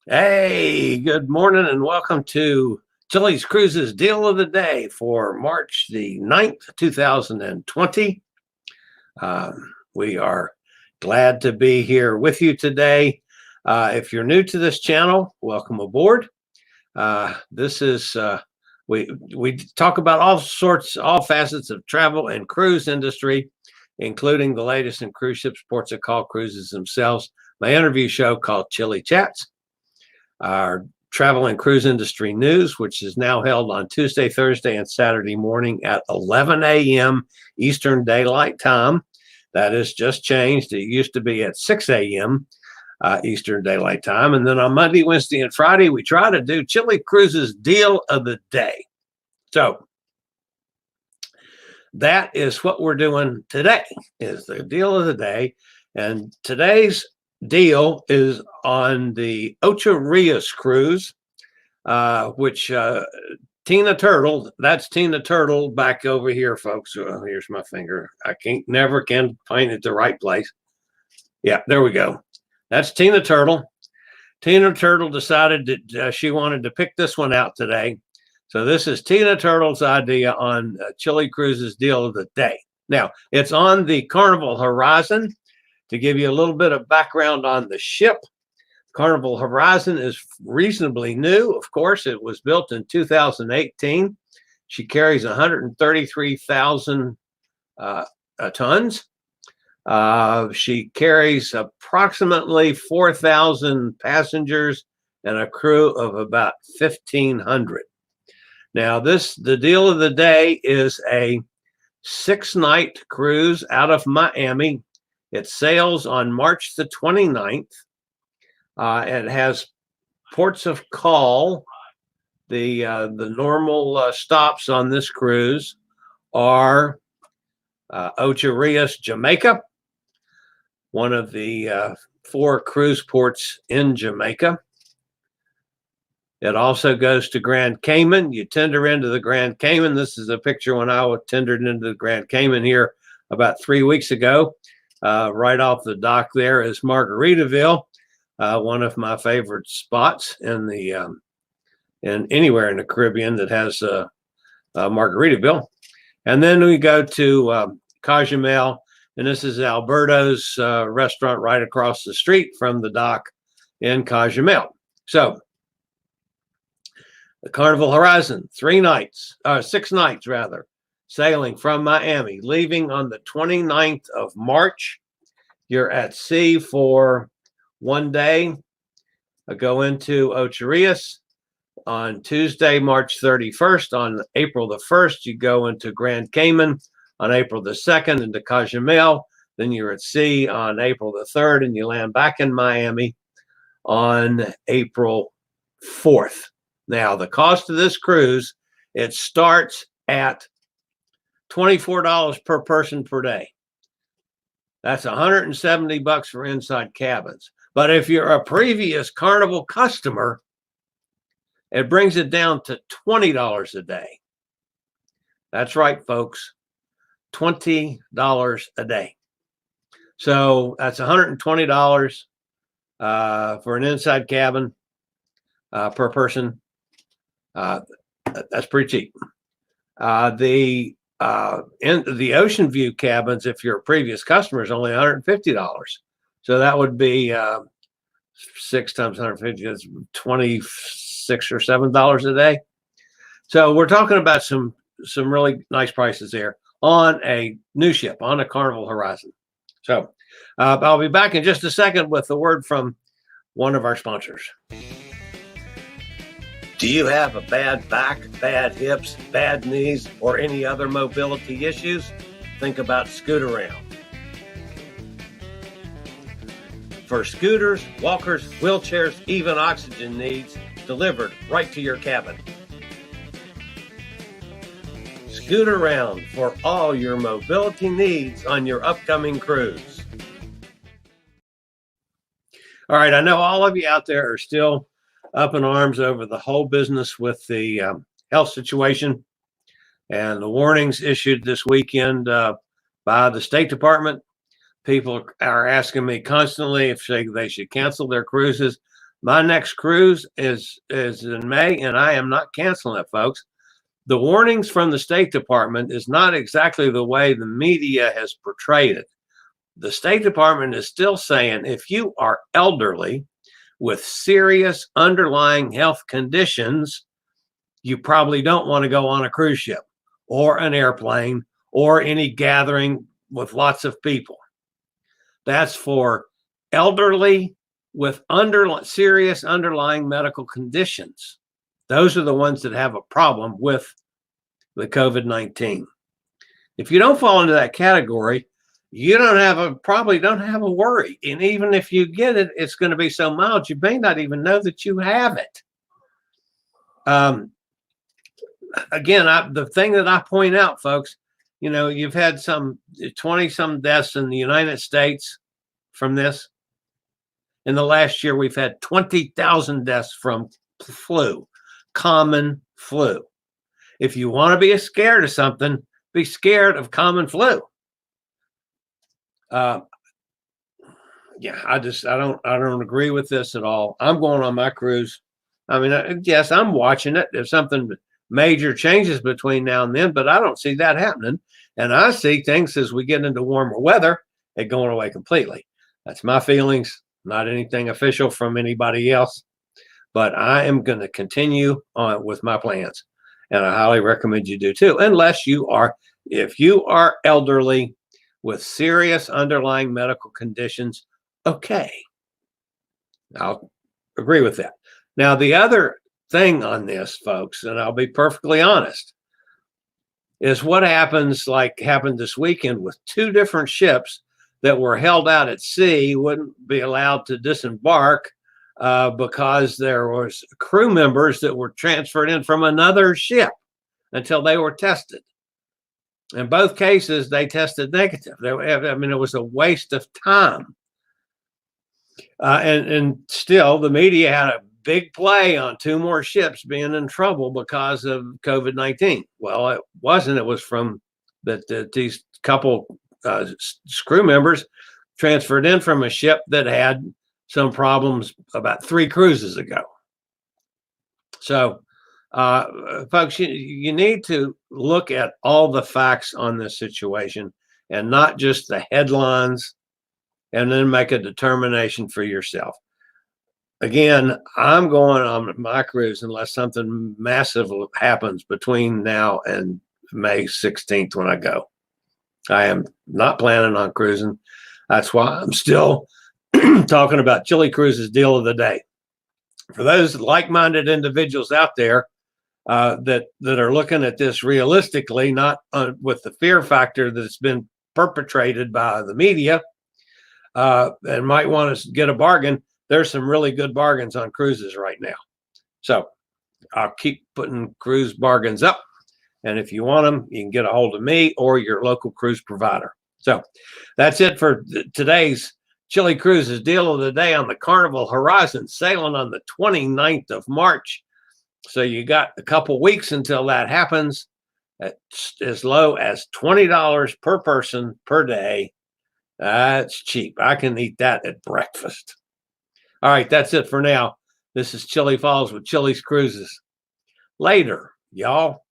Hey, good morning and welcome to Chillie's Cruises Deal of the Day for March the 9th, 2020. We are glad to be here with you today. If you're new to this channel, welcome aboard. This is we talk about all facets of travel and cruise industry, including the latest in cruise ships, ports of call, cruises themselves. My interview show called Chillie Chats. Our travel and cruise industry news, which is now held on Tuesday, Thursday, and Saturday morning at 11 a.m. Eastern Daylight Time. That has just changed. It used to be at 6 a.m. Eastern Daylight Time. And then on Monday, Wednesday, and Friday, we try to do Chillie Cruises Deal of the Day. So that is what we're doing today, is the Deal of the Day. And today's deal is on the Ocho Rios cruise, which Tina Turtle, that's Tina Turtle back over here, folks. Here's my finger. I never can find it the right place. Yeah, there we go. That's Tina Turtle. Tina Turtle decided that she wanted to pick this one out today. So this is Tina Turtle's idea on Chillie Cruises Deal of the Day. Now, it's on the Carnival Horizon. To give you a little bit of background on the ship, Carnival Horizon is reasonably new. Of course, it was built in 2018. She carries 133,000 tons. She carries approximately 4,000 passengers and a crew of about 1,500. Now, the deal of the day is a 6-night cruise out of Miami. It sails on March the 29th. It has ports of call. The normal stops on this cruise are Ocho Rios, Jamaica, one of the 4 cruise ports in Jamaica. It also goes to Grand Cayman. You tender into the Grand Cayman. This is a picture when I tendered into the Grand Cayman here about 3 weeks ago. Right off the dock there is Margaritaville, one of my favorite spots in anywhere in the Caribbean that has Margaritaville. And then we go to Cozumel, and this is Alberto's restaurant right across the street from the dock in Cozumel. So the Carnival Horizon, 6 nights rather, sailing from Miami, leaving on the 29th of March. You're at sea for 1 day. I go into Ocho Rios on Tuesday, March 31st. On April the 1st, you go into Grand Cayman. On April the 2nd, into Cozumel. Then you're at sea on April the 3rd, and you land back in Miami on April 4th. Now, the cost of this cruise, it starts at $24 per person per day. That's $170 for inside cabins. But if you're a previous Carnival customer, it brings it down to $20 a day. That's right, folks. $20 a day. So that's $120 for an inside cabin per person. That's pretty cheap. The ocean view cabins, if you're a previous customer, is only $150. So that would be 6 times 150 is $26 or $7 a day. So we're talking about some really nice prices there on a new ship, on a Carnival Horizon. So I'll be back in just a second with a word from one of our sponsors. Do you have a bad back, bad hips, bad knees, or any other mobility issues? Think about Scootaround. For scooters, walkers, wheelchairs, even oxygen needs, delivered right to your cabin. Scootaround for all your mobility needs on your upcoming cruise. All right, I know all of you out there are still up in arms over the whole business with the health situation and the warnings issued this weekend by the State Department. People are asking me constantly if they should cancel their cruises. My next cruise is in May, and I am not canceling it, folks. The warnings from the State Department is not exactly the way the media has portrayed it. The State Department is still saying if you are elderly with serious underlying health conditions, you probably don't want to go on a cruise ship or an airplane or any gathering with lots of people. That's for elderly with serious underlying medical conditions. Those are the ones that have a problem with the COVID-19. If you don't fall into that category, you probably don't have a worry. And even if you get it, it's going to be so mild, you may not even know that you have it. Again, the thing that I point out, folks, you've had some 20 some deaths in the United States from this. In the last year, we've had 20,000 deaths from flu, common flu. If you want to be scared of something, be scared of common flu. I don't agree with this at all. I'm going on my cruise. I mean, yes, I'm watching it. If something major changes between now and then, but I don't see that happening. And I see things as we get into warmer weather, it going away completely. That's my feelings, not anything official from anybody else. But I am going to continue on with my plans. And I highly recommend you do too, if you are elderly with serious underlying medical conditions, okay. I'll agree with that. Now, the other thing on this, folks, and I'll be perfectly honest, is what happened this weekend with 2 different ships that were held out at sea, wouldn't be allowed to disembark because there was crew members that were transferred in from another ship until they were tested. In both cases, they tested negative. It was a waste of time. And still, the media had a big play on 2 more ships being in trouble because of COVID-19. Well, it wasn't. It was from these couple crew members transferred in from a ship that had some problems about 3 cruises ago. So, folks, you need to look at all the facts on this situation and not just the headlines, and then make a determination for yourself. Again, I'm going on my cruise unless something massive happens between now and May 16th when I go. I am not planning on cruising. That's why I'm still talking about Chillie Cruises deal of the day. For those like-minded individuals out there that are looking at this realistically, not with the fear factor that's been perpetrated by the media, and might want to get a bargain, there's some really good bargains on cruises right now. So I'll keep putting cruise bargains up. And if you want them, you can get a hold of me or your local cruise provider. So that's it for today's Chillie Cruises deal of the day on the Carnival Horizon, sailing on the 29th of March. So you got a couple weeks until that happens, at as low as $20 per person per day. That's cheap. I can eat that at breakfast. All right, that's it for now. This is Chillie Falls with Chillie's Cruises. Later, y'all.